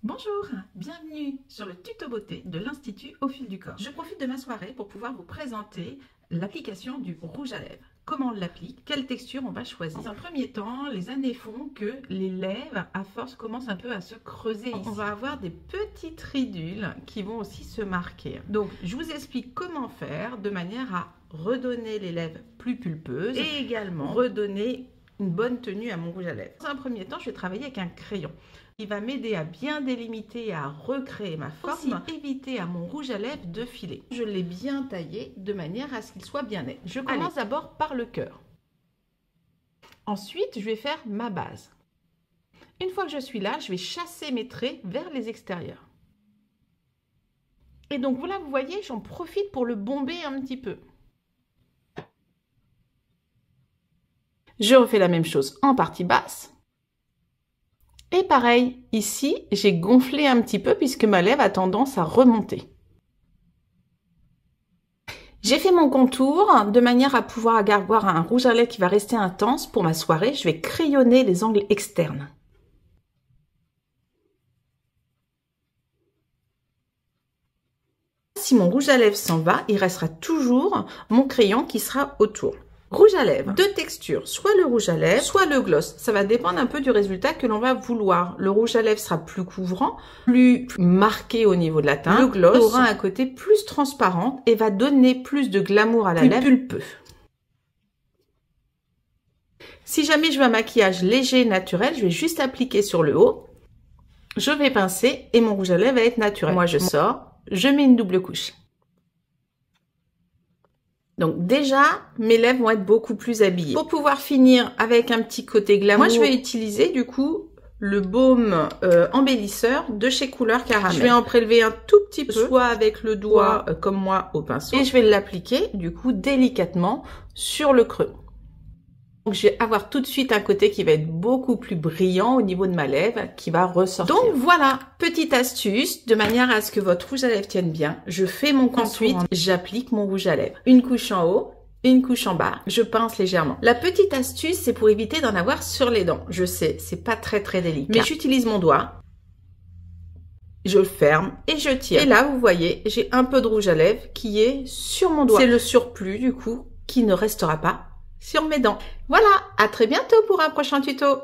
Bonjour, bienvenue sur le tuto beauté de l'Institut Au Fil du Corps. Je profite de ma soirée pour pouvoir vous présenter l'application du rouge à lèvres. Comment on l'applique, quelle texture on va choisir. Dans un premier temps, les années font que les lèvres, à force, commencent un peu à se creuser ici. On va avoir des petites ridules qui vont aussi se marquer. Donc, je vous explique comment faire de manière à redonner les lèvres plus pulpeuses et également redonner une bonne tenue à mon rouge à lèvres. Dans un premier temps, je vais travailler avec un crayon. Il va m'aider à bien délimiter et à recréer ma forme, aussi éviter à mon rouge à lèvres de filer. Je l'ai bien taillé de manière à ce qu'il soit bien net. Je commence d'abord par le cœur. Ensuite, je vais faire ma base. Une fois que je suis là, je vais chasser mes traits vers les extérieurs. Et donc voilà, vous voyez, j'en profite pour le bomber un petit peu. Je refais la même chose en partie basse. Et pareil, ici, j'ai gonflé un petit peu puisque ma lèvre a tendance à remonter. J'ai fait mon contour de manière à pouvoir avoir un rouge à lèvres qui va rester intense. Pour ma soirée, je vais crayonner les angles externes. Si mon rouge à lèvres s'en va, il restera toujours mon crayon qui sera autour. Rouge à lèvres, deux textures, soit le rouge à lèvres, soit le gloss. Ça va dépendre un peu du résultat que l'on va vouloir. Le rouge à lèvres sera plus couvrant, plus marqué au niveau de la teinte. Le gloss aura un côté plus transparent et va donner plus de glamour à la lèvre, pulpeux. Si jamais je veux un maquillage léger et naturel, je vais juste appliquer sur le haut. Je vais pincer et mon rouge à lèvres va être naturel. Moi, je sors, je mets une double couche. Donc déjà, mes lèvres vont être beaucoup plus habillées. Pour pouvoir finir avec un petit côté glamour, moi je vais utiliser du coup le baume embellisseur de chez Couleur Caramel. Je vais en prélever un tout petit peu, soit avec le doigt comme moi au pinceau. Et je vais l'appliquer du coup délicatement sur le creux. Donc je vais avoir tout de suite un côté qui va être beaucoup plus brillant au niveau de ma lèvre, qui va ressortir. Donc voilà, petite astuce, de manière à ce que votre rouge à lèvres tienne bien. Je fais mon contour, ensuite j'applique mon rouge à lèvres. Une couche en haut, une couche en bas. Je pince légèrement. La petite astuce, c'est pour éviter d'en avoir sur les dents. Je sais, c'est pas très délicat. Mais j'utilise mon doigt. Je le ferme et je tire. Et là, vous voyez, j'ai un peu de rouge à lèvres qui est sur mon doigt. C'est le surplus, du coup, qui ne restera pas sur mes dents. Voilà, à très bientôt pour un prochain tuto.